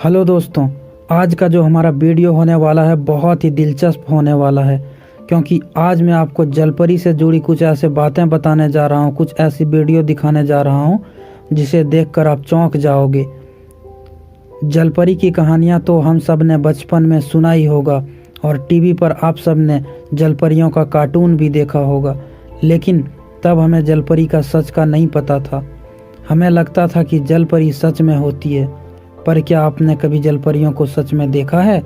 Hello दोस्तों, आज का जो हमारा वीडियो होने वाला है बहुत ही दिलचस्प होने वाला है, क्योंकि आज मैं आपको जलपरी से जुड़ी कुछ ऐसे बातें बताने जा रहा हूँ, कुछ ऐसी वीडियो दिखाने जा रहा हूँ जिसे देखकर आप चौंक जाओगे। जलपरी की कहानियाँ तो हम सब ने बचपन में सुना ही होगा और टीवी पर आप सब ने जलपरियों का कार्टून भी देखा होगा, लेकिन तब हमें जलपरी का सच का नहीं पता था। हमें लगता था कि जलपरी सच में होती है, पर क्या आपने कभी जलपरियों को सच में देखा है?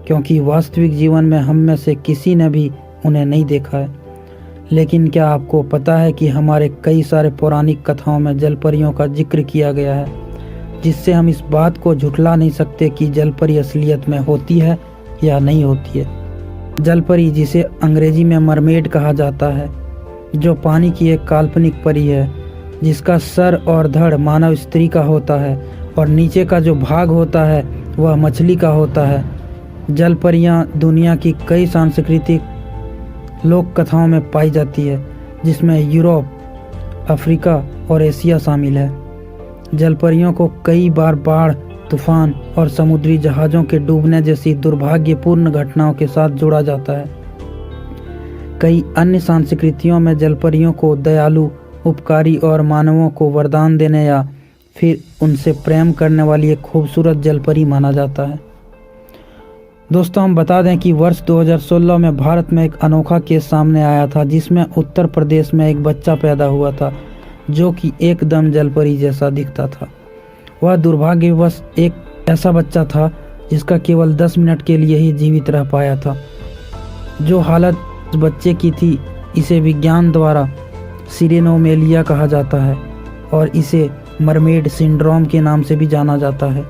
क्योंकि वास्तविक जीवन में हम में से किसी ने भी उन्हें नहीं देखा है। लेकिन क्या आपको पता है कि हमारे कई सारे पौराणिक कथाओं में जलपरियों का जिक्र किया गया है, जिससे हम इस बात को झुठला नहीं सकते कि जलपरी असलियत में होती है या नहीं होती है। जलपरी, जिसे अंग्रेजी में मरमेड कहा जाता है, जो पानी की एक काल्पनिक परी है जिसका सर और धड़ मानव स्त्री का होता है और नीचे का जो भाग होता है वह मछली का होता है। जलपरियां दुनिया की कई सांस्कृतिक लोक कथाओं में पाई जाती है, जिसमें यूरोप, अफ्रीका और एशिया शामिल है। जलपरियों को कई बार बाढ़, तूफान और समुद्री जहाज़ों के डूबने जैसी दुर्भाग्यपूर्ण घटनाओं के साथ जोड़ा जाता है। कई अन्य संस्कृतियों में जलपरियों को दयालु, उपकारी और मानवों को वरदान देने या फिर उनसे प्रेम करने वाली एक खूबसूरत जलपरी माना जाता है। दोस्तों, हम बता दें कि वर्ष 2016 में भारत में एक अनोखा केस सामने आया था, जिसमें उत्तर प्रदेश में एक बच्चा पैदा हुआ था जो कि एकदम जलपरी जैसा दिखता था। वह दुर्भाग्यवश एक ऐसा बच्चा था जिसका केवल 10 मिनट के लिए ही जीवित रह पाया था। जो हालत उस बच्चे की थी, इसे विज्ञान द्वारा सिरेनोमेलिया कहा जाता है और इसे मरमेड सिंड्रोम के नाम से भी जाना जाता है।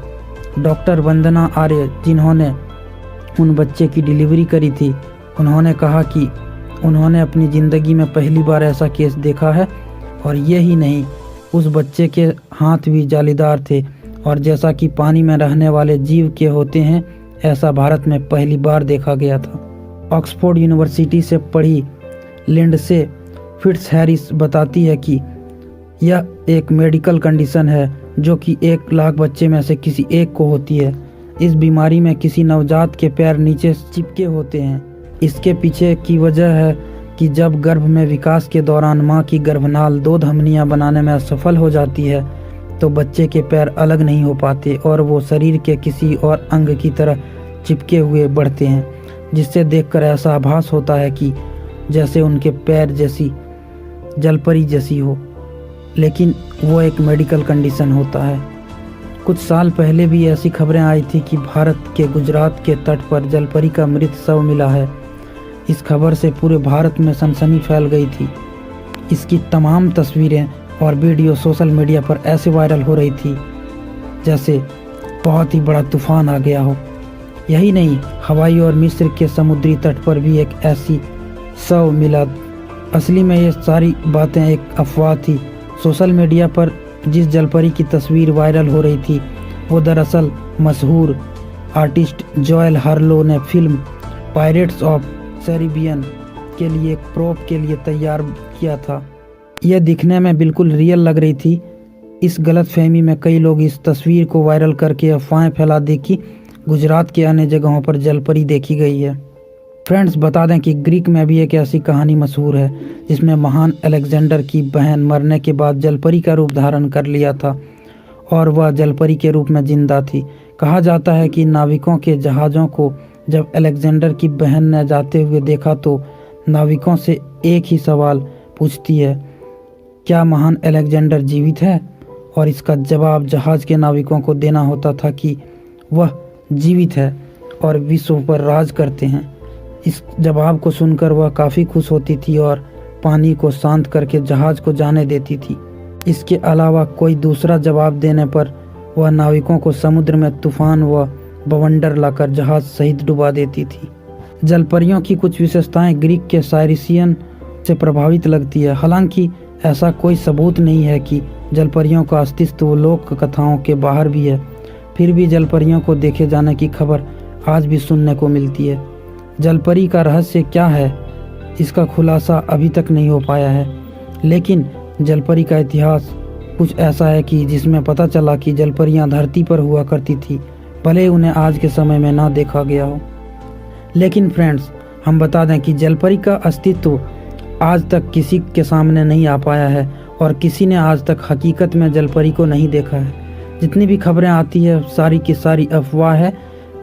डॉक्टर वंदना आर्य, जिन्होंने उन बच्चे की डिलीवरी करी थी, उन्होंने कहा कि उन्होंने अपनी ज़िंदगी में पहली बार ऐसा केस देखा है और यही नहीं, उस बच्चे के हाथ भी जालीदार थे और जैसा कि पानी में रहने वाले जीव के होते हैं, ऐसा भारत में पहली बार देखा गया था। ऑक्सफोर्ड यूनिवर्सिटी से पढ़ी लिंडसे फिट्जहैरिस बताती है कि यह एक मेडिकल कंडीशन है जो कि 1 लाख बच्चे में से किसी एक को होती है। इस बीमारी में किसी नवजात के पैर नीचे चिपके होते हैं। इसके पीछे की वजह है कि जब गर्भ में विकास के दौरान मां की गर्भनाल 2 धमनियां बनाने में असफल हो जाती है, तो बच्चे के पैर अलग नहीं हो पाते और वो शरीर के किसी और अंग की तरह चिपके हुए बढ़ते हैं, जिससे देखकर ऐसा आभास होता है कि जैसे उनके पैर जैसी जलपरी जैसी हो, लेकिन वो एक मेडिकल कंडीशन होता है। कुछ साल पहले भी ऐसी खबरें आई थी कि भारत के गुजरात के तट पर जलपरी का मृत शव मिला है। इस खबर से पूरे भारत में सनसनी फैल गई थी। इसकी तमाम तस्वीरें और वीडियो सोशल मीडिया पर ऐसे वायरल हो रही थी जैसे बहुत ही बड़ा तूफान आ गया हो। यही नहीं, हवाई और मिस्र के समुद्री तट पर भी एक ऐसी शव मिला। असली में ये सारी बातें एक अफवाह थी। सोशल मीडिया पर जिस जलपरी की तस्वीर वायरल हो रही थी, वो दरअसल मशहूर आर्टिस्ट जोएल हार्लो ने फिल्म पायरेट्स ऑफ कैरिबियन के लिए एक प्रोप के लिए तैयार किया था। यह दिखने में बिल्कुल रियल लग रही थी। इस गलतफहमी में कई लोग इस तस्वीर को वायरल करके अफवाहें फैला दी कि गुजरात के अन्य जगहों पर जलपरी देखी गई है। फ्रेंड्स, बता दें कि ग्रीक में भी एक ऐसी कहानी मशहूर है जिसमें महान अलेक्जेंडर की बहन मरने के बाद जलपरी का रूप धारण कर लिया था और वह जलपरी के रूप में जिंदा थी। कहा जाता है कि नाविकों के जहाज़ों को जब अलेक्जेंडर की बहन ने जाते हुए देखा तो नाविकों से एक ही सवाल पूछती है, क्या महान अलेक्जेंडर जीवित है? और इसका जवाब जहाज़ के नाविकों को देना होता था कि वह जीवित है और विश्व पर राज करते हैं। इस जवाब को सुनकर वह काफ़ी खुश होती थी और पानी को शांत करके जहाज़ को जाने देती थी। इसके अलावा कोई दूसरा जवाब देने पर वह नाविकों को समुद्र में तूफान व बवंडर लाकर जहाज़ सहित डुबा देती थी। जलपरियों की कुछ विशेषताएं ग्रीक के साइरिसियन से प्रभावित लगती है। हालांकि ऐसा कोई सबूत नहीं है कि जलपरियों का अस्तित्व लोक कथाओं के बाहर भी है। फिर भी जलपरियों को देखे जाने की खबर आज भी सुनने को मिलती है। जलपरी का रहस्य क्या है, इसका खुलासा अभी तक नहीं हो पाया है, लेकिन जलपरी का इतिहास कुछ ऐसा है कि जिसमें पता चला कि जलपरियां धरती पर हुआ करती थी, भले उन्हें आज के समय में ना देखा गया हो। लेकिन फ्रेंड्स, हम बता दें कि जलपरी का अस्तित्व आज तक किसी के सामने नहीं आ पाया है और किसी ने आज तक हकीकत में जलपरी को नहीं देखा है। जितनी भी खबरें आती है सारी की सारी अफवाह है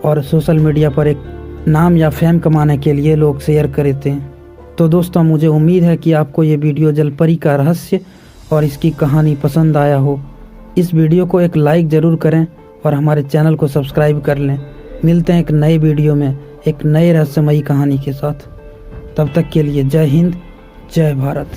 और सोशल मीडिया पर एक नाम या फेम कमाने के लिए लोग शेयर करते हैं। तो दोस्तों, मुझे उम्मीद है कि आपको ये वीडियो जलपरी का रहस्य और इसकी कहानी पसंद आया हो। इस वीडियो को एक लाइक ज़रूर करें और हमारे चैनल को सब्सक्राइब कर लें। मिलते हैं एक नए वीडियो में एक नए रहस्यमयी कहानी के साथ। तब तक के लिए जय हिंद, जय भारत।